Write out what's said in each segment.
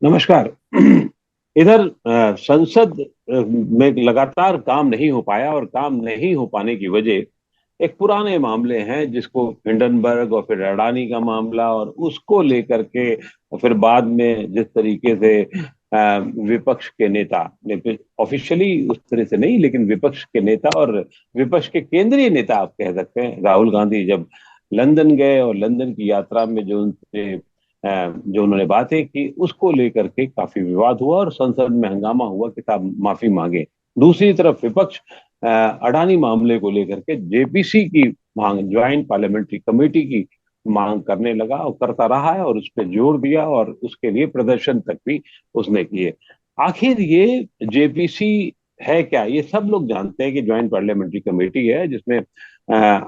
नमस्कार। इधर संसद में लगातार काम नहीं हो पाया और काम नहीं हो पाने की वजह एक पुराने मामले हैं जिसको हिंडनबर्ग और फिर अडानी का मामला और उसको लेकर के और फिर बाद में जिस तरीके से विपक्ष के नेता ने ऑफिशियली उस तरह से नहीं लेकिन विपक्ष के नेता और विपक्ष के केंद्रीय नेता आप कह सकते हैं राहुल गांधी जब लंदन गए और लंदन की यात्रा में जो उन्होंने बातें की उसको लेकर के काफी विवाद हुआ और संसद में हंगामा हुआ कि साहब माफी मांगे। दूसरी तरफ विपक्ष अडानी मामले को लेकर के जेपीसी की मांग, ज्वाइंट पार्लियामेंट्री कमेटी की मांग करने लगा और करता रहा है और उस पर जोर दिया और उसके लिए प्रदर्शन तक भी उसने किए। आखिर ये जेपीसी है क्या? ये सब लोग जानते हैं कि ज्वाइंट पार्लियामेंट्री कमेटी है जिसमें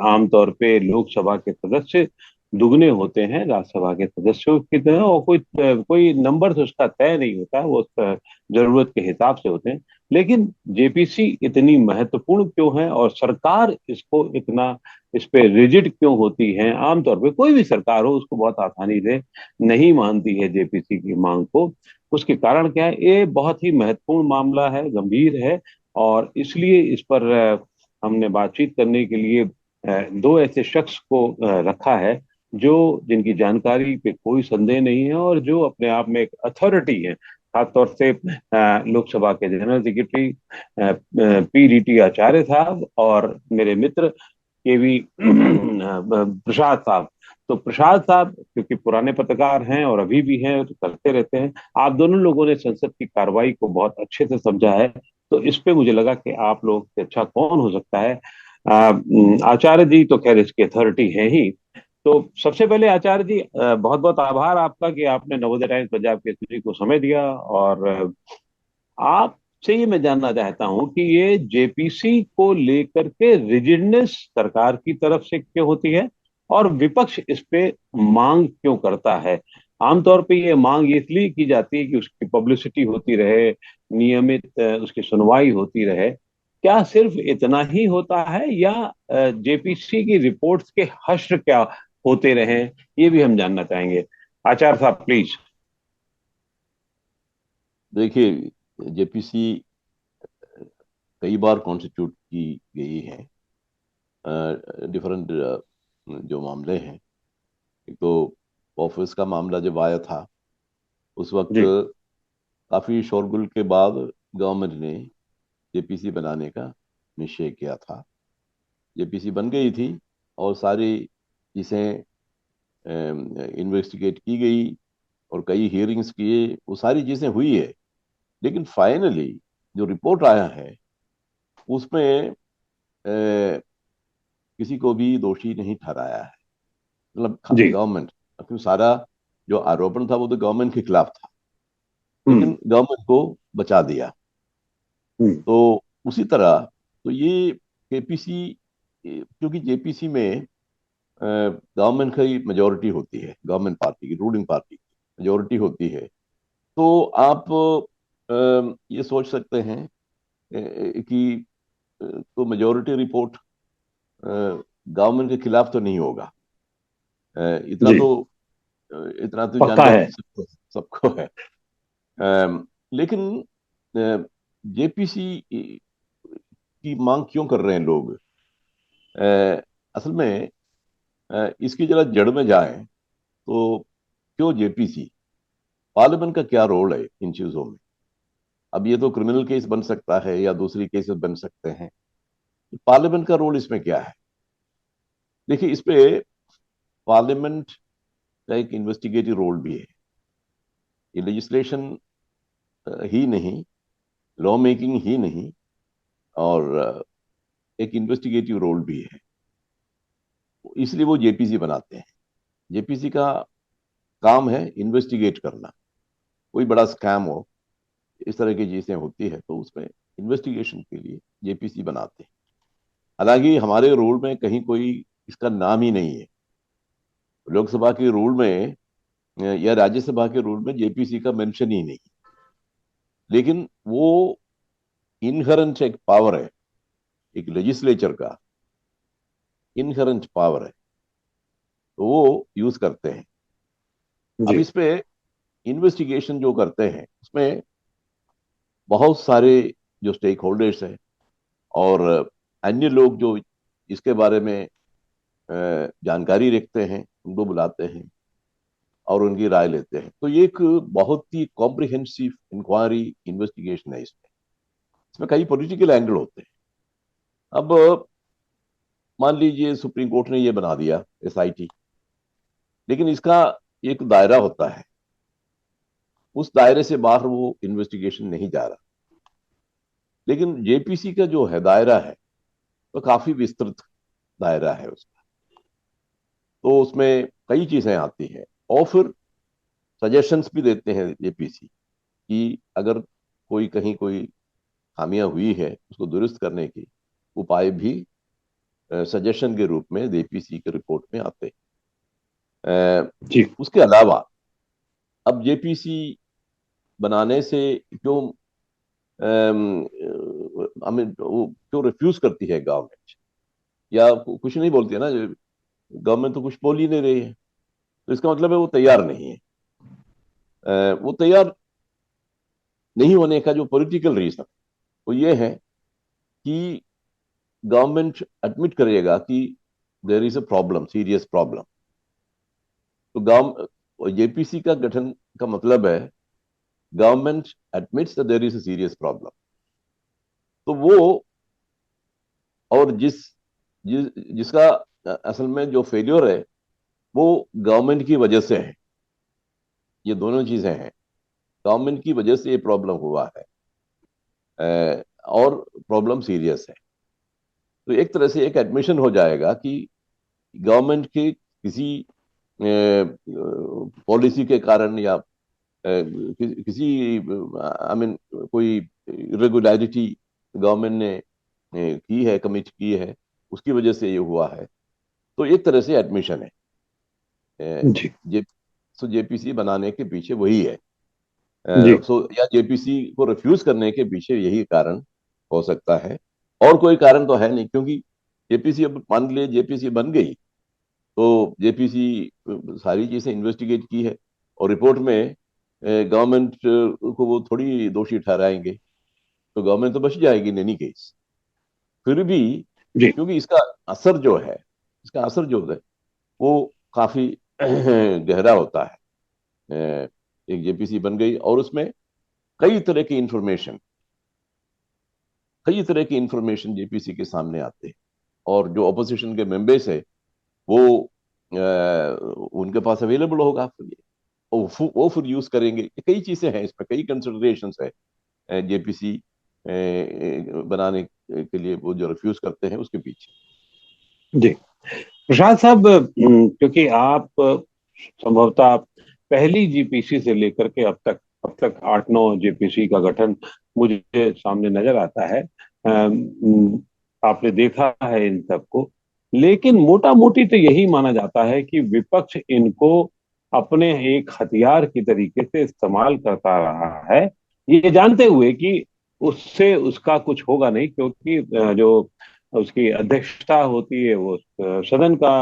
आमतौर पे लोकसभा के सदस्य दुगने होते हैं राज्यसभा के सदस्यों की तरह और कोई नंबर से उसका तय नहीं होता, वो जरूरत के हिसाब से होते हैं। लेकिन जेपीसी इतनी महत्वपूर्ण क्यों है और सरकार इसको इतना इस पे रिजिड क्यों होती है? आमतौर पे कोई भी सरकार हो उसको बहुत आसानी से नहीं मानती है जेपीसी की मांग को। उसके कारण क्या है? ये बहुत ही महत्वपूर्ण मामला है, गंभीर है और इसलिए इस पर हमने बातचीत करने के लिए दो ऐसे शख्स को रखा है जो जिनकी जानकारी पे कोई संदेह नहीं है और जो अपने आप में एक अथॉरिटी है। खासतौर से लोकसभा के जनरल सेक्रेटरी पीडीटी आचार्य साहब और मेरे मित्र केवी प्रसाद साहब। तो प्रसाद साहब क्योंकि पुराने पत्रकार हैं और अभी भी हैं तो करते रहते हैं। आप दोनों लोगों ने संसद की कार्रवाई को बहुत अच्छे से समझा है, तो इस पे मुझे लगा कि आप लोग से अच्छा कौन हो सकता है। आचार्य जी तो खैर इसकी अथॉरिटी है ही। तो सबसे पहले आचार्य जी, बहुत बहुत आभार आपका कि आपने नवोदय टाइम्स पंजाब केसरी को समय दिया और आपसे ये मैं जानना चाहता हूं कि ये जेपीसी को लेकर के रिजिडनेस सरकार की तरफ से क्यों होती है और विपक्ष इस पे मांग क्यों करता है? आमतौर पे ये मांग इसलिए की जाती है कि उसकी पब्लिसिटी होती रहे, नियमित उसकी सुनवाई होती रहे। क्या सिर्फ इतना ही होता है या जेपीसी की रिपोर्ट्स के हश्र क्या होते रहे? ये भी हम जानना चाहेंगे। आचार्य साहब प्लीज। देखिए, जेपीसी कई बार कॉन्स्टिट्यूट की गई है। डिफरेंट जो मामले हैं, एक तो ऑफिस का मामला जब आया था उस वक्त जी। काफ़ी शोरगुल के बाद गवर्नमेंट ने जेपीसी बनाने का निश्चय किया था। जेपीसी बन गई थी और सारी चीज़ें इन्वेस्टिगेट की गई और कई हियरिंग्स किए, वो सारी चीज़ें हुई है। लेकिन फाइनली जो रिपोर्ट आया है उसमें किसी को भी दोषी नहीं ठहराया है। मतलब जी। गवर्नमेंट, क्योंकि सारा जो आरोपण था वो तो गवर्नमेंट के खिलाफ था, हम्म। लेकिन गवर्नमेंट को बचा दिया। हम्म। तो उसी तरह तो ये केपीसी, क्योंकि जेपीसी में गवर्नमेंट की मेजोरिटी होती है, गवर्नमेंट पार्टी की, रूलिंग पार्टी की मेजोरिटी होती है। तो आप ये सोच सकते हैं कि तो मेजोरिटी रिपोर्ट गवर्नमेंट के खिलाफ तो नहीं होगा। अ, इतना जी। तो इतना तो पक्का है। जानकारी सबको सबको है। लेकिन जेपीसी की मांग क्यों कर रहे हैं लोग? अ, असल में इसकी जरा जड़ में जाएं तो क्यों जेपीसी, पार्लियामेंट का क्या रोल है इन चीजों में? अब ये तो क्रिमिनल केस बन सकता है या दूसरी केसेस बन सकते हैं, पार्लियामेंट का रोल इसमें क्या है? देखिए, इस पे पार्लियामेंट का एक इन्वेस्टिगेटिव रोल भी है। ये लेजिस्लेशन ही नहीं, लॉ मेकिंग ही नहीं, और एक इन्वेस्टिगेटिव रोल भी है। इसलिए वो जेपीसी बनाते हैं। जेपीसी का काम है इन्वेस्टिगेट करना। कोई बड़ा स्कैम हो, इस तरह की चीजें होती है तो उसमें इन्वेस्टिगेशन के लिए जेपीसी बनाते हैं। हालांकि हमारे रूल में कहीं कोई इसका नाम ही नहीं है। लोकसभा के रूल में या राज्यसभा के रूल में जेपीसी का मेंशन ही नहीं। लेकिन वो इनहेरेंट एक पावर है, एक लेजिस्लेचर का इनहेरेंट पावर है, तो वो यूज करते हैं। अब जी। इस पे इन्वेस्टिगेशन जो करते हैं उसमें बहुत सारे जो स्टेक होल्डर्स हैं और अन्य लोग जो इसके बारे में जानकारी रखते हैं उनको बुलाते हैं और उनकी राय लेते हैं। तो ये एक बहुत ही कॉम्प्रिहेंसिव इंक्वायरी इन्वेस्टिगेशन है। इसमें इसमें कई पॉलिटिकल एंगल होते हैं। अब मान लीजिए सुप्रीम कोर्ट ने ये बना दिया एसआईटी, लेकिन इसका एक दायरा होता है, उस दायरे से बाहर वो इन्वेस्टिगेशन नहीं जा रहा। लेकिन जेपीसी का जो है दायरा है तो काफी विस्तृत दायरा है उसका। तो उसमें कई चीजें आती हैं और फिर सजेशंस भी देते हैं जेपीसी कि अगर कोई कहीं कोई खामियां हुई है उसको दुरुस्त करने की उपाय भी सजेशन के रूप में जेपीसी के रिपोर्ट में आते हैं। जी उसके अलावा अब जेपीसी बनाने से क्यों आई मीन वो क्यों रिफ्यूज करती है गवर्नमेंट, या कुछ नहीं बोलती है ना, गवर्नमेंट तो कुछ बोल ही नहीं रही है, तो इसका मतलब है वो तैयार नहीं है। वो तैयार नहीं होने का जो पॉलिटिकल रीजन वो ये है कि गवर्नमेंट एडमिट करेगा कि there is a problem, serious problem. तो गवर्नमेंट जेपीसी का गठन का मतलब है government admits that there is a serious problem. तो वो और जिसका असल में जो फेलियर है वो गवर्नमेंट की वजह से है। ये दोनों चीजें हैं, गवर्नमेंट की वजह से ये प्रॉब्लम हुआ है और प्रॉब्लम सीरियस है। तो एक तरह से एक एडमिशन हो जाएगा कि गवर्नमेंट के किसी पॉलिसी के कारण या किसी आई मीन कोई इरेगुलरिटी गवर्नमेंट ने की है, कमिट की है, उसकी वजह से ये हुआ है। तो एक तरह से एडमिशन है। जी जे सो जेपीसी बनाने के पीछे वही है। जी सो या जेपीसी को रिफ्यूज करने के पीछे यही कारण हो सकता है, और कोई कारण तो है नहीं। क्योंकि जेपीसी, अब मान लीजिए जेपीसी बन गई तो जेपीसी सारी चीजें इन्वेस्टिगेट की है और रिपोर्ट में गवर्नमेंट को वो थोड़ी दोषी ठहराएंगे, तो गवर्नमेंट तो बच जाएगी इन एनी केस। फिर भी जी क्योंकि इसका असर जो है वो काफी गहरा होता है। एक जेपीसी बन गई और उसमें कई तरह की इंफॉर्मेशन कई तरह की इंफॉर्मेशन जेपीसी के सामने आते हैं, और जो अपोजिशन के मेंबर्स है वो उनके पास अवेलेबल होगा फिर वो फिर यूज करेंगे। कई चीजें हैं इसमें, कई कंसिडरेशंस है जेपीसी बनाने के लिए वो जो रिफ्यूज करते हैं उसके पीछे। जी प्रसाद साहब, क्योंकि आप संभवतः पहली जीपीसी से लेकर के अब तक 8-9 जेपीसी का गठन मुझे सामने नजर आता है। आपने देखा है इन सबको, लेकिन मोटा मोटी तो यही माना जाता है कि विपक्ष इनको अपने एक हथियार की तरीके से इस्तेमाल करता रहा है, ये जानते हुए कि उससे उसका कुछ होगा नहीं, क्योंकि जो उसकी अध्यक्षता होती है वो सदन का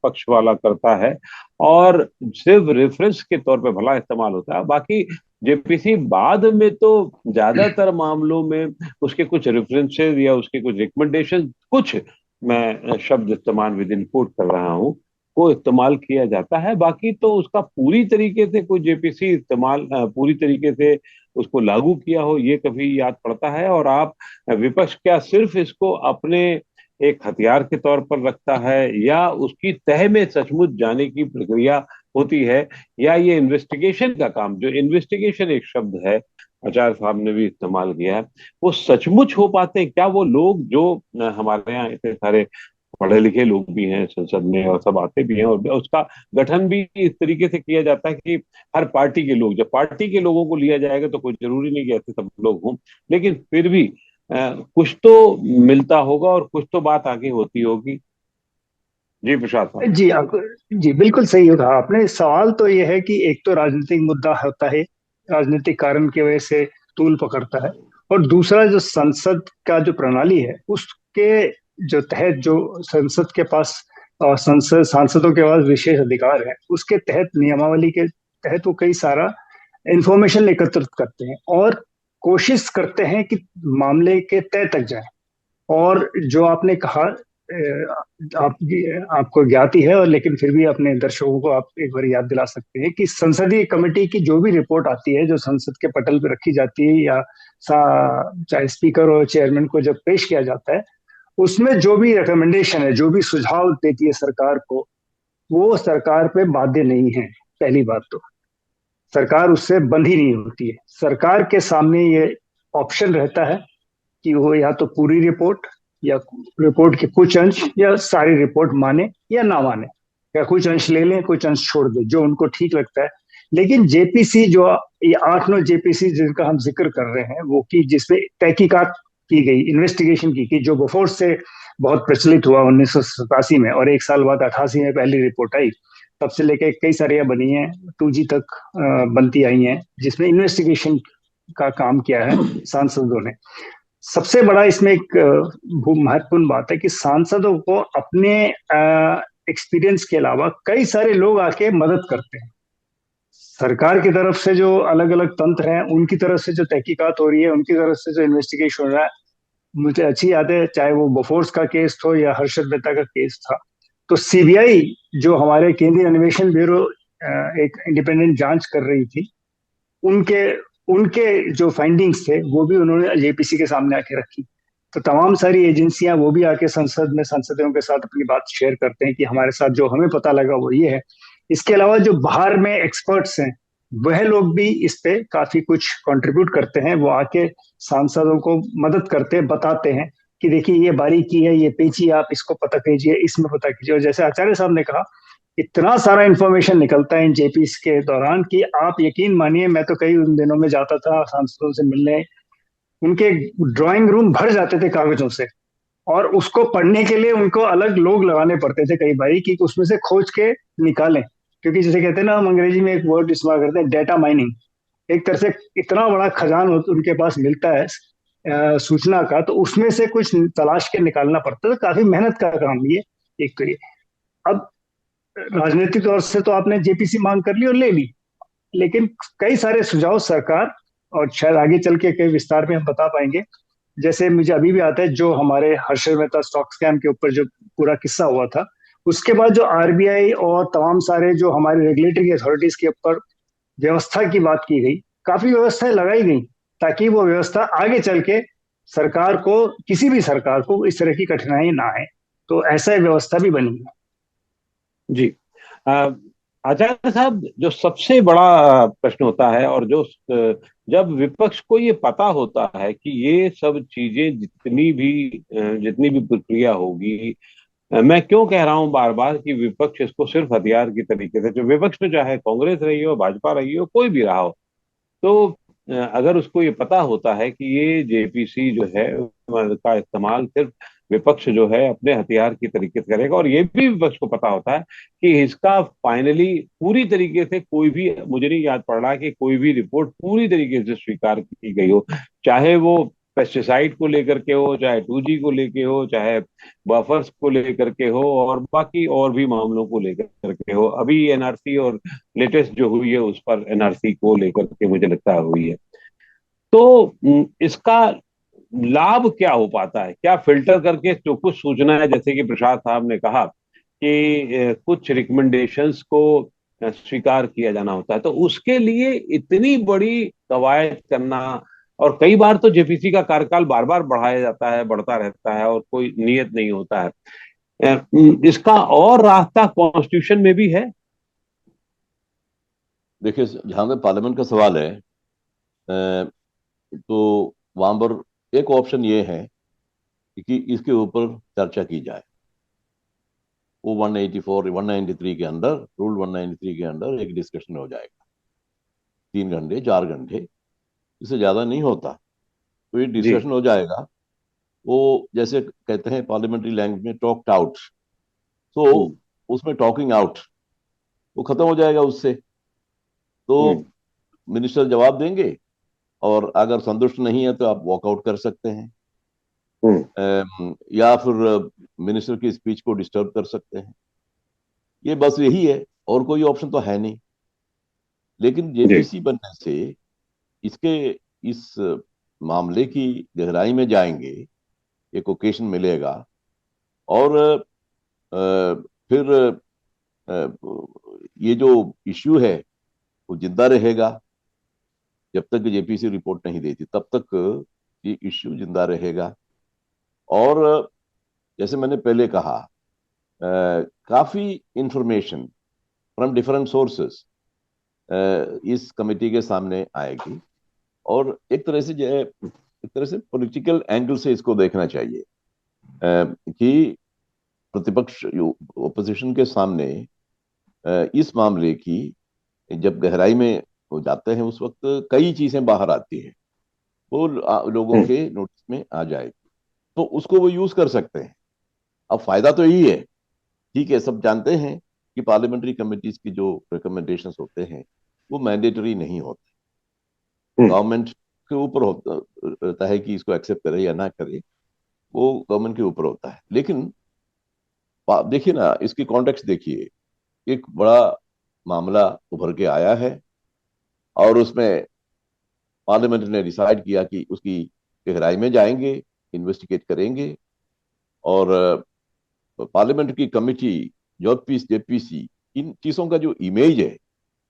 पक्ष वाला करता है, और सिर्फ रेफरेंस के तौर पे भला इस्तेमाल होता है। बाकी जेपीसी बाद में तो ज्यादातर मामलों में उसके कुछ रेफरेंसेस या उसके कुछ रिकमेंडेशन, कुछ मैं शब्द इस्तेमाल विद इन कोट कर रहा हूँ, को इस्तेमाल किया जाता है। बाकी तो उसका पूरी तरीके से कोई जेपीसी इस्तेमाल पूरी तरीके से उसको लागू किया हो ये कभी याद पड़ता है? और आप विपक्ष क्या सिर्फ इसको अपने एक हथियार के तौर पर रखता है, या उसकी तह में सचमुच जाने की प्रक्रिया होती है, या ये इन्वेस्टिगेशन का काम, जो इन्वेस्टिगेशन एक शब्द है आचार्य साहब ने भी इस्तेमाल किया है, वो सचमुच हो पाते हैं क्या? वो लोग जो हमारे यहाँ इतने सारे पढ़े लिखे लोग भी हैं संसद में और सब आते भी हैं, और उसका गठन भी इस तरीके से किया जाता है कि हर पार्टी के लोग, जब पार्टी के लोगों को लिया जाएगा तो कोई जरूरी नहीं कि ऐसे सब लोग हों, लेकिन फिर भी कुछ तो मिलता होगा और कुछ तो बात आगे होती होगी। जी प्रसाद साहब। जी जी बिल्कुल सही कहा आपने। सवाल तो ये है कि एक तो राजनीतिक मुद्दा होता है, राजनीतिक कारण की वजह से तूल पकड़ता है, और दूसरा जो संसद का जो प्रणाली है उसके जो तहत जो संसद के पास और संसद सांसदों के पास विशेष अधिकार है, उसके तहत नियमावली के तहत वो कई सारा इंफॉर्मेशन एकत्रित करते हैं और कोशिश करते हैं कि मामले के तह तक जाए। और जो आपने कहा, आपको ज्ञात ही है, और लेकिन फिर भी अपने दर्शकों को आप एक बार याद दिला सकते हैं कि संसदीय कमेटी की जो भी रिपोर्ट आती है, जो संसद के पटल पर रखी जाती है या चाहे स्पीकर और चेयरमैन को जब पेश किया जाता है, उसमें जो भी रिकमेंडेशन है, जो भी सुझाव देती है सरकार को, वो सरकार पे बाध्य नहीं है। पहली बात तो सरकार उससे बंधी नहीं होती है। सरकार के सामने ये ऑप्शन रहता है कि वो या तो पूरी रिपोर्ट या रिपोर्ट के कुछ अंश या सारी रिपोर्ट माने या ना माने, या कुछ अंश ले लें कुछ अंश छोड़ दें, जो उनको ठीक लगता है। लेकिन जेपीसी जो ये 8-9 जेपीसी जिनका हम जिक्र कर रहे हैं, वो की जिसमें तहकीकात की गई, इन्वेस्टिगेशन की जो बोफोर्स से बहुत प्रचलित हुआ 1987 में, और एक साल बाद 88 में पहली रिपोर्ट आई, तब से लेकर कई सारी बनी हैं, 2G तक बनती आई हैं, जिसमें इन्वेस्टिगेशन का काम किया है सांसदों ने। सबसे बड़ा इसमें एक महत्वपूर्ण बात है कि सांसदों को अपने एक्सपीरियंस के अलावा कई सारे लोग आके मदद करते हैं। सरकार की तरफ से जो अलग अलग तंत्र हैं, उनकी तरफ से जो तहकीकात हो रही है, उनकी तरफ से जो इन्वेस्टिगेशन हो रहा है, मुझे अच्छी याद है, चाहे वो बोफोर्स का केस हो या हर्षद मेहता का केस था, तो सीबीआई जो हमारे केंद्रीय अन्वेषण ब्यूरो एक इंडिपेंडेंट जांच कर रही थी, उनके उनके जो फाइंडिंग्स थे वो भी उन्होंने जेपीसी के सामने आके रखी। तो तमाम सारी एजेंसियां वो भी आके संसद में सांसदों के साथ अपनी बात शेयर करते हैं कि हमारे साथ जो हमें पता लगा वो ये है। इसके अलावा जो बाहर में एक्सपर्ट्स हैं, वह लोग भी इस पे काफी कुछ कंट्रीब्यूट करते हैं। वो आके सांसदों को मदद करते हैं, बताते हैं कि देखिए ये बारीकी है, ये पेची, आप इसको पता कीजिए, इसमें पता कीजिए। और जैसे आचार्य साहब ने कहा, इतना सारा इंफॉर्मेशन निकलता है इन जेपीस के दौरान कि आप यकीन मानिए, मैं तो कई उन दिनों में जाता था सांसदों से मिलने, उनके ड्राइंग रूम भर जाते थे कागजों से, और उसको पढ़ने के लिए उनको अलग लोग लगाने पड़ते थे कई बारी कि उसमें से खोज के निकालें। क्योंकि जैसे कहते हैं ना, हम अंग्रेजी में एक वर्ड इस्तेमाल करते हैं, डेटा माइनिंग। एक तरह से इतना बड़ा खजान उनके पास मिलता है सूचना का, तो उसमें से कुछ तलाश के निकालना पड़ता है। तो काफी मेहनत का काम ये, एक तो ये। अब राजनीतिक तौर से तो आपने जेपीसी मांग कर ली और ले ली, लेकिन कई सारे सुझाव सरकार, और शायद आगे चल के कई विस्तार में हम बता पाएंगे, जैसे मुझे अभी भी आता है जो हमारे हर्षद मेहता स्टॉक स्कैम के ऊपर जो पूरा किस्सा हुआ था, उसके बाद जो आरबीआई और तमाम सारे जो हमारे रेगुलेटरी अथॉरिटीज के ऊपर व्यवस्था की बात की गई, काफी व्यवस्थाएं लगाई गई, ताकि वो व्यवस्था आगे चल के सरकार को, किसी भी सरकार को इस तरह की कठिनाई ना आए। तो ऐसा व्यवस्था भी बनी है। जी। अ, आचार्य साहब, जो सबसे बड़ा प्रश्न होता है, और जो जब विपक्ष को ये पता होता है कि ये सब चीजें जितनी भी प्रक्रिया होगी, मैं क्यों कह रहा हूं बार बार कि विपक्ष इसको सिर्फ हथियार की तरीके से, जो विपक्ष में चाहे कांग्रेस रही हो, भाजपा रही हो, कोई भी रहा हो, तो अगर उसको ये पता होता है कि ये जेपीसी जो है का इस्तेमाल सिर्फ विपक्ष जो है अपने हथियार की तरीके से करेगा, और ये भी विपक्ष को पता होता है कि इसका फाइनली पूरी तरीके से कोई भी, मुझे नहीं याद पड़ रहा कि कोई भी रिपोर्ट पूरी तरीके से स्वीकार की गई हो, चाहे वो पेस्टिसाइड को लेकर के हो, चाहे 2G को लेके हो, चाहे बफर्स को लेकर के हो, और बाकी और भी मामलों को लेकर के हो। अभी एनआरसी और लेटेस्ट जो हुई है उस पर एनआरसी को लेकर के मुझे लगता है हुई है। तो इसका लाभ क्या हो पाता है? क्या फिल्टर करके जो कुछ सूचना है, जैसे कि प्रसाद साहब ने कहा कि कुछ रिकमेंडेशंस को स्वीकार किया जाना होता है, तो उसके लिए इतनी बड़ी कवायद करना, और कई बार तो जेपीसी का कार्यकाल बार बार बढ़ाया जाता है, बढ़ता रहता है, और कोई नियत नहीं होता है। इसका और रास्ता कॉन्स्टिट्यूशन में भी है। देखिए, जहां तक पार्लियामेंट का सवाल है, तो वहां पर एक ऑप्शन ये है कि इसके ऊपर चर्चा की जाए। वो 184 193 के अंदर, रूल 193 के अंदर एक डिस्कशन हो जाएगा, 3 घंटे 4 घंटे, इससे ज्यादा नहीं होता। तो ये जी। डिस्कशन हो जाएगा। वो जैसे कहते हैं पार्लियामेंट्री लैंग्वेज में टॉक्ड आउट, तो हम्म। उसमें टॉकिंग आउट वो खत्म हो जाएगा उससे। हम्म। तो मिनिस्टर जवाब देंगे, और अगर संतुष्ट नहीं है तो आप वॉकआउट कर सकते हैं, हम्म। या फिर मिनिस्टर की स्पीच को डिस्टर्ब कर सकते हैं। ये बस यही है, और कोई ऑप्शन तो है नहीं। लेकिन जी। जेपीसी बनने से इसके इस मामले की गहराई में जाएंगे, एक ओकेशन मिलेगा। और फिर ये जो इश्यू है वो जिंदा रहेगा। जब तक जेपीसी रिपोर्ट नहीं देती तब तक ये इश्यू जिंदा रहेगा। और जैसे मैंने पहले कहा, काफी इंफॉर्मेशन फ्रॉम डिफरेंट सोर्सेस इस कमेटी के सामने आएगी। और एक तरह से जो है, एक तरह से पॉलिटिकल एंगल से इसको देखना चाहिए कि प्रतिपक्ष ओपोजिशन के सामने इस मामले की जब गहराई में हो जाते हैं उस वक्त कई चीजें बाहर आती हैं, वो लोगों हम्म। के नोटिस में आ जाएगी, तो उसको वो यूज कर सकते हैं। अब फायदा तो यही है, ठीक है, सब जानते हैं कि पार्लियामेंट्री कमेटीज की जो रिकमेंडेशंस होते हैं वो मैंडेटरी नहीं होते। हम्म। गवर्नमेंट के ऊपर होता रहता है कि इसको एक्सेप्ट करे या ना करे, वो गवर्नमेंट के ऊपर होता है। लेकिन देखिए ना, इसकी कॉन्टेक्स्ट देखिए। एक बड़ा मामला उभर के आया है और उसमें पार्लियामेंट ने डिसाइड किया कि उसकी गहराई में जाएंगे, इन्वेस्टिगेट करेंगे। और पार्लियामेंट की कमेटी, जेपीसी, इन चीजों का जो इमेज है,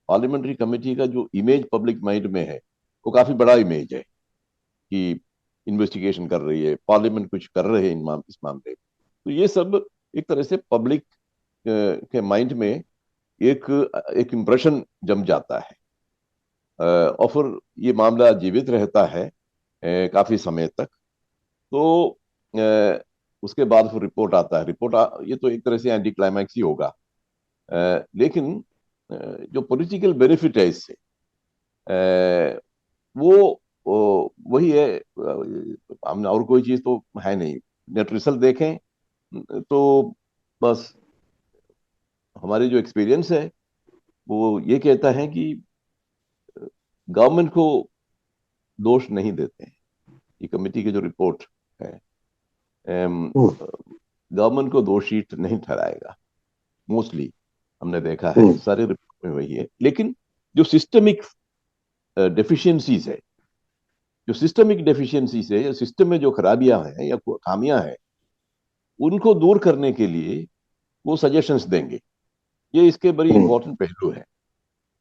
पार्लियामेंट्री कमेटी का जो इमेज पब्लिक माइंड में है, वो काफी बड़ा इमेज है कि इन्वेस्टिगेशन कर रही है, पार्लियामेंट कुछ कर रहे हैं इस मामले में। तो ये सब एक तरह से पब्लिक के माइंड में एक एक इम्प्रेशन जम जाता है। और फिर ये मामला जीवित रहता है काफी समय तक। तो उसके बाद फिर रिपोर्ट आता है। ये तो एक तरह से एंटी क्लाइमैक्स ही होगा। लेकिन जो पॉलिटिकल बेनिफिट है इससे, वही है। हमने और कोई चीज तो है नहीं। नेट रिजल्ट देखें तो बस हमारी जो एक्सपीरियंस है वो ये कहता है कि गवर्नमेंट को दोष नहीं देते हैं। ये कमेटी की जो रिपोर्ट है, हम्म। गवर्नमेंट को दोषी नहीं ठहराएगा। मोस्टली हमने देखा है हम्म। सारे रिपोर्ट में वही है। लेकिन जो सिस्टमिक डेफिशिएंसीज है, जो सिस्टमिक डेफिशिएंसीज है, या सिस्टम में जो खराबियां हैं या खामियां हैं, उनको दूर करने के लिए वो सजेशंस देंगे। ये इसके बड़ी हम्म। इंपॉर्टेंट पहलू है।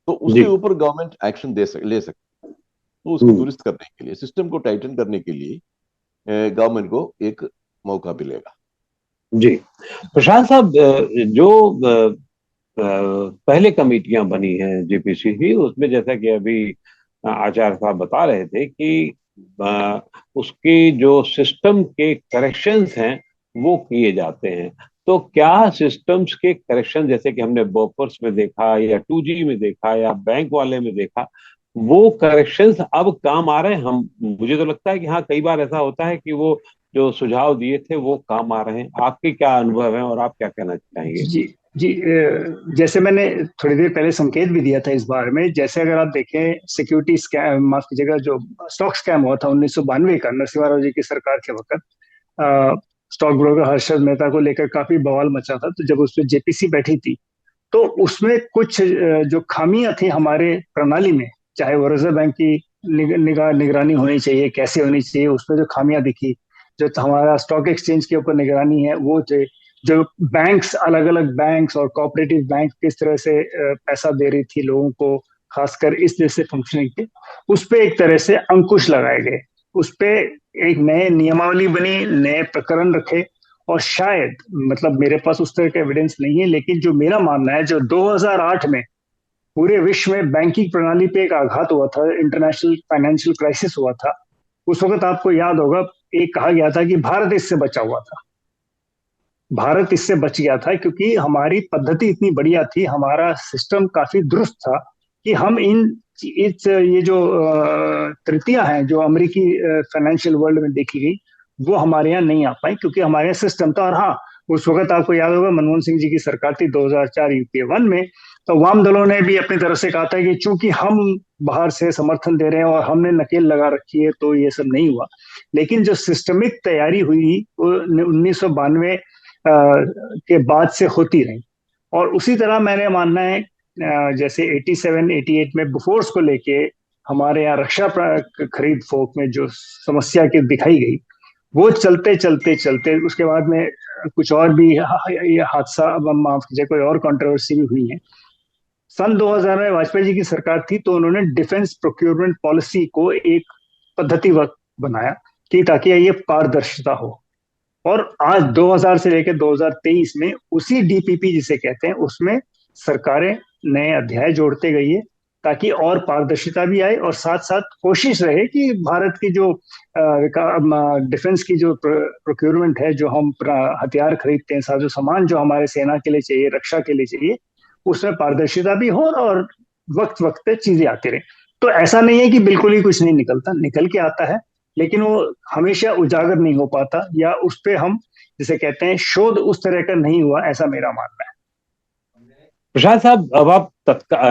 तो जी। उसके ऊपर गवर्नमेंट एक्शन ले सकती है। तो उसको हम्म। दुरुस्त करने के लिए, सिस्टम को टाइटन करने के लिए गवर्नमेंट को एक मौका मिलेगा। जी। प्रशांत साहब, जो पहले कमेटियां बनी हैं जेपीसी की, उसमें जैसा कि अभी आचार्य साहब बता रहे थे कि अ, उसके जो सिस्टम के करेक्शंस हैं वो किए जाते हैं। तो क्या सिस्टम्स के करेक्शन, जैसे कि हमने बोफर्स में देखा या 2G में देखा या बैंक वाले में देखा, वो करेक्शंस अब काम आ रहे हैं? हम मुझे तो लगता है कि हाँ, कई बार ऐसा होता है कि वो जो सुझाव दिए थे वो काम आ रहे हैं। आपके क्या अनुभव है और आप क्या कहना चाहेंगे? जी जी, जैसे मैंने थोड़ी देर पहले संकेत भी दिया था इस बारे में, जैसे अगर आप देखें सिक्योरिटी स्कैम, माफ कीजिएगा, जो स्टॉक स्कैम हुआ था 1992 का नरसिम्हा राव जी की सरकार के वक्त, स्टॉक ब्रोकर हर्षद मेहता को लेकर काफी बवाल मचा था। तो जब उसमें जेपीसी बैठी थी तो उसमें कुछ जो खामियां थी हमारे प्रणाली में, चाहे वो रिजर्व बैंक की निगरानी होनी चाहिए, कैसे होनी चाहिए, उसमें जो खामियां दिखी, जो हमारा स्टॉक एक्सचेंज के ऊपर निगरानी है वो थे, जो बैंक्स, अलग अलग बैंक्स और कोऑपरेटिव बैंक किस तरह से पैसा दे रही थी लोगों को, खासकर इस जैसे फंक्शनिंग के, उस पे एक तरह से अंकुश लगाए गए। उस पे एक नए नियमावली बनी, नए प्रकरण रखे। और शायद, मतलब मेरे पास उस तरह का एविडेंस नहीं है, लेकिन जो मेरा मानना है, जो 2008 में पूरे विश्व में बैंकिंग प्रणाली पे एक आघात हुआ था, इंटरनेशनल फाइनेंशियल क्राइसिस हुआ था, उस वक्त आपको याद होगा एक कहा गया था कि भारत इससे बचा हुआ था। भारत इससे बच गया था क्योंकि हमारी पद्धति इतनी बढ़िया थी, हमारा सिस्टम काफी दुरुस्त था कि हम ये जो त्रुटियां हैं जो अमेरिकी फाइनेंशियल वर्ल्ड में देखी गई, वो हमारे यहाँ नहीं आ पाई क्योंकि हमारे यहाँ सिस्टम था। और हाँ, उस वक्त आपको याद होगा मनमोहन सिंह जी की सरकार थी 2004 यूपीए 1 में, तो वाम दलों ने भी अपनी तरफ से कहा था कि चूंकि हम बाहर से समर्थन दे रहे हैं और हमने नकेल लगा रखी है तो ये सब नहीं हुआ। लेकिन जो सिस्टमिक तैयारी हुई वो 1992 के बाद से होती रही। और उसी तरह मैंने मानना है जैसे 87 88 में बोफोर्स को लेके हमारे यहाँ रक्षा खरीद फोक में जो समस्या की दिखाई गई, वो चलते चलते चलते उसके बाद में कुछ और भी ये हादसा, अब हम माफ कीजिए, कोई और कंट्रोवर्सी भी हुई है। सन 2000 में वाजपेयी जी की सरकार थी, तो उन्होंने डिफेंस प्रोक्योरमेंट पॉलिसी को एक पद्धति बनाया कि ताकि ये पारदर्शिता हो। और आज 2000 से लेकर 2023 में उसी डीपीपी जिसे कहते हैं उसमें सरकारें नए अध्याय जोड़ते गई है, ताकि और पारदर्शिता भी आए और साथ साथ कोशिश रहे कि भारत की जो डिफेंस की जो प्रोक्योरमेंट है, जो हम हथियार खरीदते हैं, साजो सामान जो हमारे सेना के लिए चाहिए, रक्षा के लिए चाहिए, उसमें पारदर्शिता भी हो और वक्त वक्त पे चीजें आती रहे। तो ऐसा नहीं है कि बिल्कुल ही कुछ नहीं निकलता, निकल के आता है, लेकिन वो हमेशा उजागर नहीं हो पाता, या उस पे हम जिसे कहते हैं शोध उस तरह का नहीं हुआ, ऐसा मेरा मानना है। प्रसाद साहब, अब आप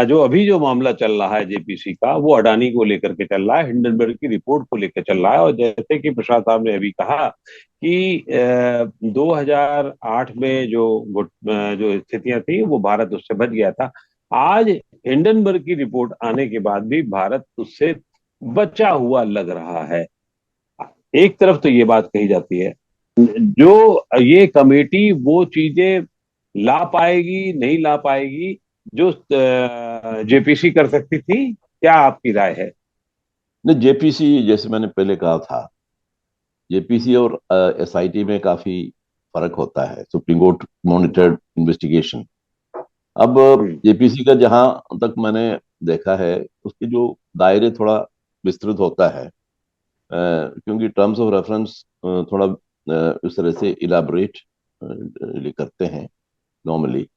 जो अभी जो मामला चल रहा है जेपीसी का, वो अडानी को लेकर के चल रहा है, हिंडनबर्ग की रिपोर्ट को लेकर चल रहा है। और जैसे कि प्रसाद साहब ने अभी कहा कि 2008 में जो स्थितियां थी, वो भारत उससे बच गया था। आज हिंडनबर्ग की रिपोर्ट आने के बाद भी भारत उससे बचा हुआ लग रहा है। एक तरफ तो ये बात कही जाती है, जो ये कमेटी वो चीजें ला पाएगी नहीं ला पाएगी जो जेपीसी कर सकती थी, क्या आपकी राय है? नहीं, जेपीसी जैसे मैंने पहले कहा था, जेपीसी और एसआईटी में काफी फर्क होता है। Supreme court monitored investigation. अब हम्म। जेपीसी का जहां तक मैंने देखा है, उसके जो दायरे थोड़ा विस्तृत होता है, क्योंकि टर्म्स ऑफ रेफरेंस थोड़ा इस तरह से इलाबोरेट करते हैं नॉर्मली।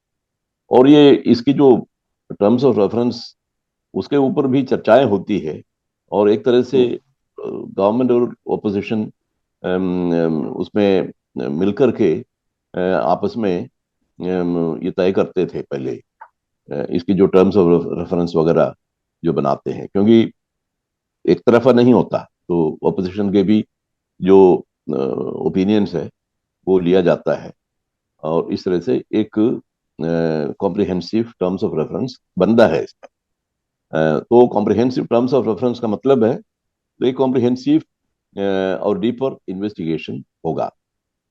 और ये इसकी जो टर्म्स ऑफ रेफरेंस, उसके ऊपर भी चर्चाएं होती है। और एक तरह से गवर्नमेंट और ओपोजिशन उसमें मिलकर के आपस में ये तय करते थे पहले, इसकी जो टर्म्स ऑफ रेफरेंस वगैरह जो बनाते हैं, क्योंकि एक तरफा नहीं होता, तो ओपोजिशन के भी जो ओपिनियंस है वो लिया जाता है। और इस तरह से एक कॉम्प्रिहेंसिव टर्म्स ऑफ रेफरेंस बनता है इसमें। तो कॉम्प्रिहेंसिव टर्म्स ऑफ रेफरेंस का मतलब है, तो एक कॉम्प्रिहेंसिव और डीपर इन्वेस्टिगेशन होगा।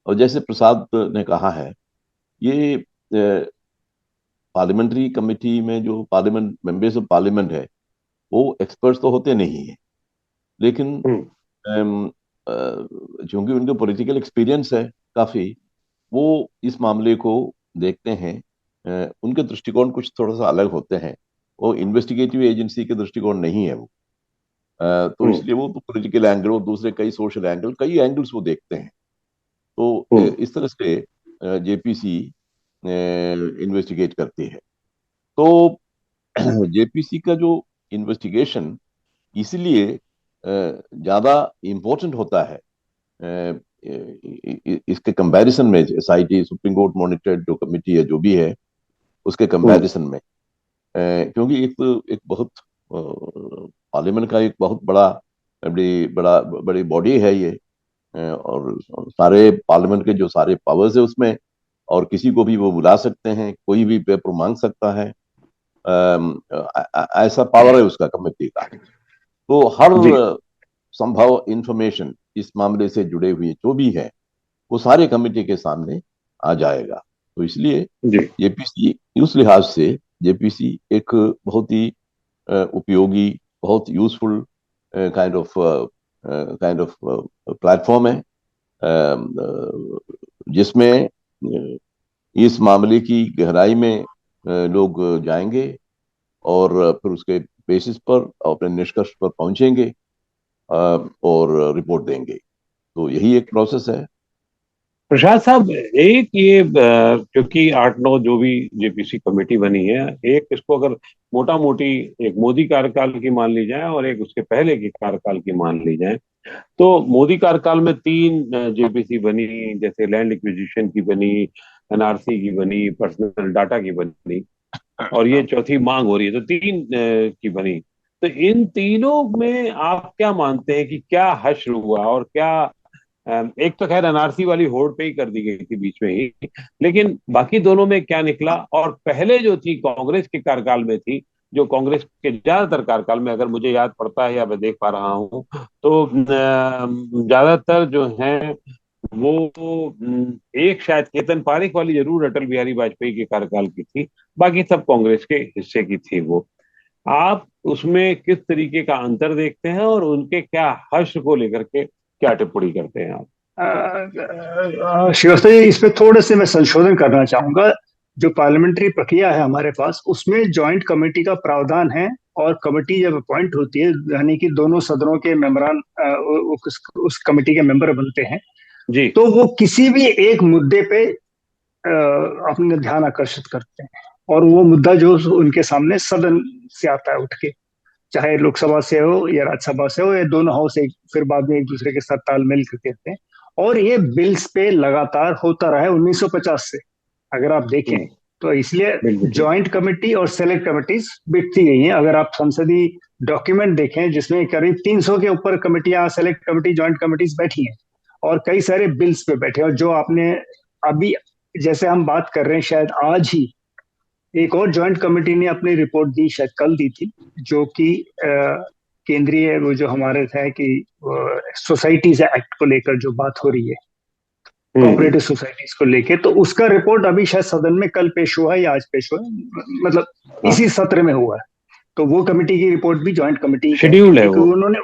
और जैसे प्रसाद ने कहा है, ये पार्लियामेंट्री कमेटी में जो पार्लियामेंट मेंबर्स ऑफ पार्लियामेंट है, वो एक्सपर्ट्स तो होते नहीं है, लेकिन हम्म। चूंकि उनके पॉलिटिकल एक्सपीरियंस है काफी, वो इस मामले को देखते हैं। उनके दृष्टिकोण कुछ थोड़ा सा अलग होते हैं। वो इन्वेस्टिगेटिव एजेंसी के दृष्टिकोण नहीं है वो। तो हम्म। इसलिए वो तो पॉलिटिकल एंगल और दूसरे कई सोशल एंगल, कई एंगल्स वो देखते हैं। तो हम्म। इस तरह से जेपीसी इन्वेस्टिगेट करती है। तो जेपीसी का जो इन्वेस्टिगेशन इसलिए ज्यादा इम्पोर्टेंट होता है इसके कंपैरिजन में, एसआईटी, सुप्रीम कोर्ट मॉनिटर्ड जो कमेटी है जो भी है, उसके हम्म। कंपैरिजन में। क्योंकि एक बहुत पार्लियामेंट का एक बहुत बड़ी बॉडी है ये। और सारे पार्लियामेंट के जो सारे पावर्स है उसमें, और किसी को भी वो बुला सकते हैं, कोई भी पेपर मांग सकता है। ऐसा पावर है उसका, कमेटी का। तो हर जी। संभव इंफॉर्मेशन इस मामले से जुड़े हुए जो भी है, वो सारे कमेटी के सामने आ जाएगा। तो इसलिए जी। जेपीसी, उस लिहाज से जेपीसी एक बहुत ही उपयोगी, बहुत यूजफुल काइंड ऑफ प्लेटफॉर्म है, जिसमें इस मामले की गहराई में लोग जाएंगे और फिर उसके बेसिस पर अपने निष्कर्ष पर पहुंचेंगे, और रिपोर्ट देंगे। तो यही एक प्रोसेस है। प्रसाद साहब, एक ये क्योंकि 8-9 जो भी जेपीसी कमेटी बनी है, एक इसको अगर मोटा मोटी एक मोदी कार्यकाल की मान ली जाए और एक उसके पहले के कार्यकाल की मान ली जाए, तो मोदी कार्यकाल में 3 जेपीसी बनी, जैसे लैंड एक्विजिशन की बनी, एनआरसी की बनी, पर्सनल डाटा की बनी, और ये चौथी मांग हो रही है, तो 3 की बनी। तो इन तीनों में आप क्या मानते हैं कि क्या हश्र हुआ, और क्या एक तो खैर एनआरसी वाली होड़ पे ही कर दी गई थी बीच में ही, लेकिन बाकी दोनों में क्या निकला। और पहले जो थी कांग्रेस के कार्यकाल में थी, जो कांग्रेस के ज्यादातर कार्यकाल में अगर मुझे याद पड़ता है या मैं देख पा रहा हूँ, तो ज्यादातर जो हैं वो एक शायद केतन पारेख वाली जरूर अटल बिहारी वाजपेयी के कार्यकाल की थी, बाकी सब कांग्रेस के हिस्से की थी वो। आप उसमें किस तरीके का अंतर देखते हैं और उनके क्या हर्ष को लेकर के क्या टिप्पणी करते हैं आप? श्रीवास्तव जी, इसमें थोड़े से मैं संशोधन करना चाहूंगा। जो पार्लियामेंट्री प्रक्रिया है हमारे पास, उसमें जॉइंट कमेटी का प्रावधान है। और कमेटी जब अपॉइंट होती है, यानी कि दोनों सदनों के मेंबरान उस कमेटी के मेंबर बनते हैं, जी। तो वो किसी भी एक मुद्दे पे अपने ध्यान आकर्षित करते हैं। और वो मुद्दा जो उनके सामने सदन से आता है उठ के, चाहे लोकसभा से हो या राज्यसभा से हो, या दोनों हाउस एक फिर बाद में एक दूसरे के साथ तालमेल करके करते हैं। और ये बिल्स पे लगातार होता रहा है 1950 से, अगर आप देखें हम्म, तो। इसलिए बिल्कुल ठीक। जॉइंट कमेटी और सेलेक्ट कमेटीज बिकती गई हैं। अगर आप संसदीय डॉक्यूमेंट देखें, जिसमें करीब 300 के ऊपर कमेटियां, सेलेक्ट कमेटी, जॉइंट कमेटीज बैठी हैं, और कई सारे बिल्स पे बैठे हैं। और जो आपने अभी, जैसे हम बात कर रहे हैं, शायद आज ही एक और जॉइंट कमेटी ने अपनी रिपोर्ट दी, शायद कल दी थी, जो कि केंद्रीय, वो जो हमारे है कि सोसाइटीज एक्ट को लेकर जो बात हो रही है, हम्म। कोऑपरेटिव सोसाइटीज को लेके, तो उसका रिपोर्ट अभी शायद सदन में कल पेश हुआ है या आज पेश हुआ है, मतलब हाँ, इसी सत्र में हुआ है। तो वो कमेटी की रिपोर्ट भी जॉइंट कमेटी कहेंगे, शेड्यूल है क्योंकि वो। उन्होंने,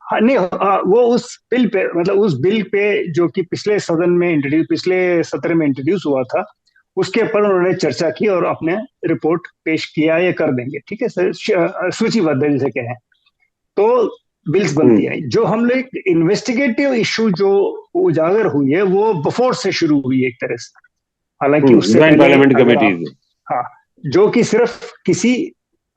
हाँ, नहीं, हाँ, वो उस बिल पे, मतलब उस बिल पे जो कि पिछले सदन में इंट्रोड्यूस, पिछले सत्र में इंट्रोड्यूस हुआ था, उसके ऊपर उन्होंने चर्चा की और अपने रिपोर्ट पेश किया, ये कर देंगे, ठीक है सर, सूचीबद्ध है जिसे कहें। तो बिल्स बनती हम्म। आई। जो हम लोग इन्वेस्टिगेटिव इशू जो उजागर हुई है, वो बफोर से शुरू हुई है एक तरह से। हालांकि उससे ज्वाइंट पहले पार्लियामेंट अगर आप, कमेटीज। हाँ, जो कि सिर्फ किसी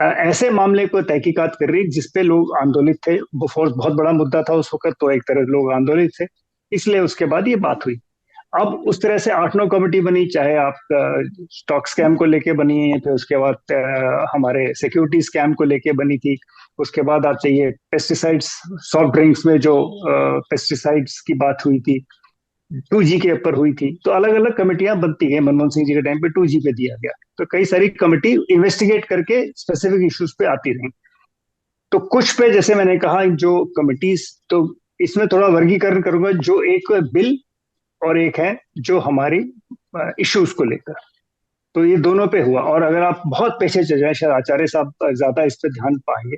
ऐसे मामले को तहकीकात कर रही जिसपे लोग आंदोलित थे। बोफोर्स बहुत बड़ा मुद्दा था उस वक्त, तो एक तरह लोग आंदोलित थे, इसलिए उसके बाद ये बात हुई। अब उस तरह से 8-9 कमेटी बनी, चाहे आप स्टॉक स्कैम को लेके बनी है, फिर उसके बाद हमारे सिक्योरिटी स्कैम को लेके बनी थी। उसके बाद आप चाहिए पेस्टिसाइड्स, सॉफ्ट ड्रिंक्स में जो पेस्टिसाइड्स की बात हुई थी, 2G के ऊपर हुई थी। तो अलग अलग कमेटियां बनती गई। मनमोहन सिंह जी के टाइम पे 2G पे दिया गया, तो कई सारी कमेटी इन्वेस्टिगेट करके स्पेसिफिक इश्यूज पे आती रही। तो कुछ पे, जैसे मैंने कहा, जो कमिटीज, तो इसमें थोड़ा वर्गीकरण करूंगा। जो एक बिल और एक है जो हमारी इश्यूज को लेकर, तो ये दोनों पे हुआ। और अगर आप बहुत पीछे चले जाए, शायद आचार्य साहब ज्यादा इस पे ध्यान पाएंगे,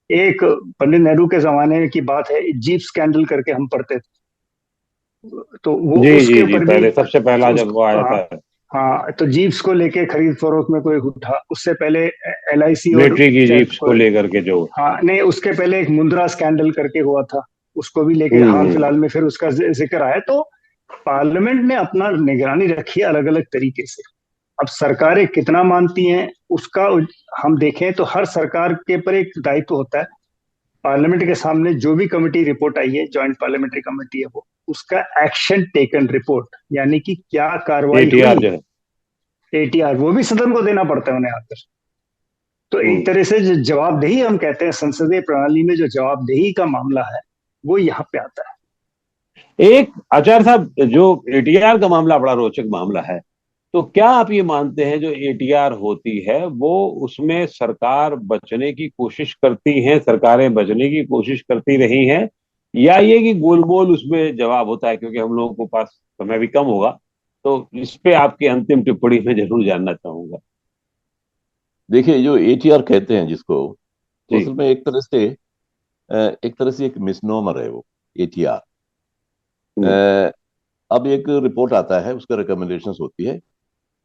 एक पंडित नेहरू के जमाने की बात है, जीप स्कैंडल करके हम पढ़ते थे, तो वो जी उसके जी जी, ऊपर भी पहले सबसे पहला उस, जब वो आया हाँ, था। हाँ, तो जीप्स को लेके खरीद फरोख्त में कोई उठा, उससे पहले LIC और मिलिट्री की शायद जीप्स को कोई, लेकर के जो। हाँ, नहीं, उसके पहले एक मुंद्रा स्कैंडल करके हुआ था, उसको भी लेके हाल हम्म। फिलहाल में फिर उसका जिक्र आया। तो पार्लियामेंट ने अपना निगरानी रखी है अलग अलग तरीके से। अब सरकारें कितना मानती हैं उसका हम देखें, तो हर सरकार के पर एक दायित्व होता है। पार्लियामेंट के सामने जो भी कमेटी रिपोर्ट आई है, जॉइंट पार्लियामेंट्री कमेटी है वो, उसका एक्शन टेकन रिपोर्ट, यानी कि क्या कार्रवाई हुई, ATR जो है। ATR, वो भी सदन को देना पड़ता है उन्हें आकर। तो एक हम्म। तरह से जो जवाबदेही हम कहते हैं, संसदीय प्रणाली में जो जवाबदेही का मामला है, वो यहाँ पे आता है। एक आचार्य साहब, जो ATR का मामला बड़ा रोचक मामला है, तो क्या आप ये मानते हैं जो ATR होती है वो, उसमें सरकार बचने की कोशिश करती है, सरकारें बचने की कोशिश करती रही हैं, या ये कि गोलमोल उसमें जवाब होता है? क्योंकि हम लोगों को पास समय भी कम होगा, तो इस पे आपकी अंतिम टिप्पणी में जरूर जानना चाहूंगा। देखिए, जो ATR कहते हैं जिसको, तो जी। असल में एक तरह से एक मिसनोमर है वो ATR। हम्म। अब एक रिपोर्ट आता है, उसका रिकमेंडेशंस होती है,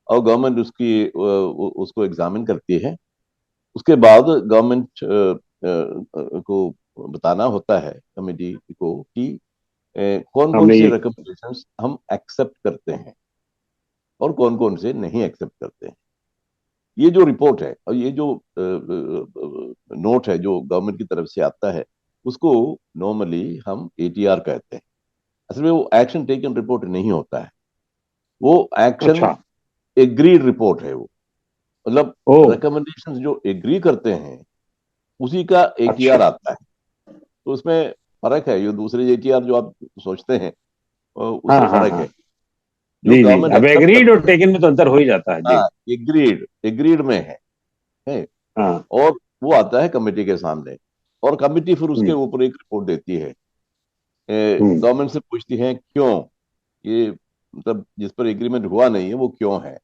और गवर्नमेंट उसको एग्जामिन करती है। उसके बाद गवर्नमेंट को बताना होता है कमेटी को कि कौन कौन हमने से ये। रिकमेंडेशंस हम एक्सेप्ट करते हैं और कौन कौन से नहीं एक्सेप्ट करते हैं। ये जो रिपोर्ट है और ये जो नोट है जो गवर्नमेंट की तरफ से आता है, उसको नॉर्मली हम ATR कहते हैं। असल में वो एक्शन टेकन रिपोर्ट नहीं होता है, वो एक्शन अच्छा। एग्रीड रिपोर्ट है वो। मतलब ओ। रिकमेंडेशंस जो एग्री करते हैं उसी का अच्छा। ATR आता है। तो उसमें फर्क है। ये दूसरे ATR जो आप सोचते हैं उसमें हाँ हाँ फर्क हाँ। है। जो जी जी, गवर्नमेंट अब एक्सेप्ट एग्रीड और करती है, टेकन में तो अंतर हो ही जाता है जी। हाँ, एग्रीड एग्रीड में है। हाँ। और वो आता है कमेटी के सामने, और कमेटी फिर उसके हम्म ऊपर एक रिपोर्ट देती है, हम्म। गवर्नमेंट से पूछती है क्यों ये, मतलब जिस पर एग्रीमेंट हुआ नहीं है वो क्यों है,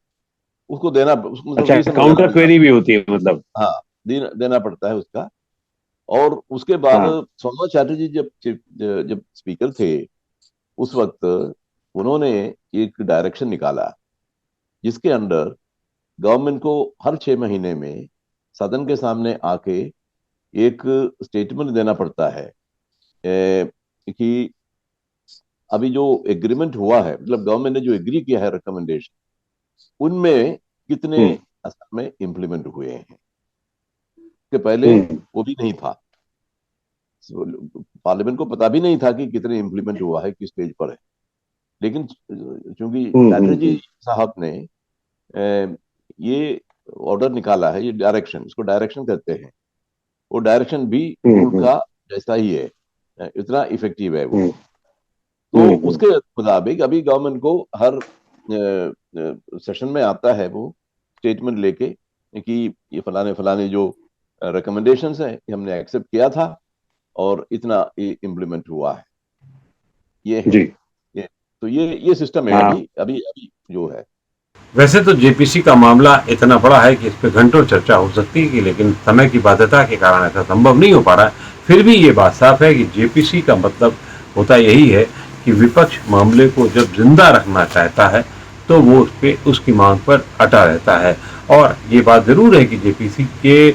उसको देना, उसको मतलब अच्छा, रीजन वगैरह काउंटर देना, क्वेरी भी होती है मतलब। हाँ, देना पड़ता है उसका। और उसके बाद हाँ। सोमनाथ चैटर्जी जब स्पीकर थे, उस वक्त उन्होंने एक डायरेक्शन निकाला जिसके अंडर गवर्नमेंट को हर 6 महीने में सदन के सामने आके एक स्टेटमेंट देना पड़ता है, कि अभी जो एग्रीमेंट हुआ है, मतलब गवर्नमेंट ने जो एग्री किया है रिकमेंडेशन, उनमें कितने हम्म असल में इम्प्लीमेंट हुए हैं। इसके पहले हम्म वो भी नहीं था, पार्लियामेंट को पता भी नहीं था कि कितने इम्प्लीमेंट हुआ है, किस स्टेज पर है। लेकिन चूंकि चैटर्जी हम्म। साहब ने ये ऑर्डर निकाला है, ये डायरेक्शन, इसको डायरेक्शन कहते हैं, वो डायरेक्शन भी रूल हम्म का जैसा ही है, इतना इफेक्टिव है वो। हम्म तो हम्म। उसके मुताबिक अभी गवर्नमेंट को हर सेशन में आता है वो स्टेटमेंट लेके कि ये फलाने फलाने जो रिकमेंडेशंस है ये हमने एक्सेप्ट किया था, और इतना इम्प्लीमेंट हुआ है, ये है। जी ये तो ये सिस्टम है हाँ। अभी अभी अभी जो है। वैसे तो जेपीसी का मामला इतना बड़ा है कि इस पे घंटों चर्चा हो सकती है कि, लेकिन समय की बाध्यता के कारण ऐसा संभव नहीं हो पा रहा है। फिर भी ये बात साफ है कि जेपीसी का मतलब होता यही है कि विपक्ष मामले को जब जिंदा रखना चाहता है तो वो उस पे उसकी मांग पर अटा रहता है। और ये बात जरूर है कि जेपीसी के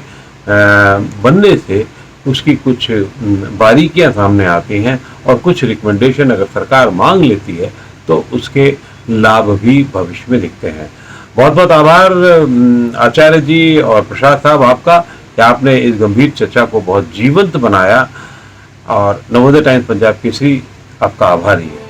बनने से उसकी कुछ बारीकियां सामने आती हैं, और कुछ रिकमेंडेशन अगर सरकार मांग लेती है तो उसके लाभ भी भविष्य में दिखते हैं। बहुत बहुत आभार आचार्य जी और प्रसाद साहब आपका, कि आपने इस गंभीर चर्चा को बहुत जीवंत बनाया, और नवोदय टाइम्स पंजाब केसरी आपका आभारी है।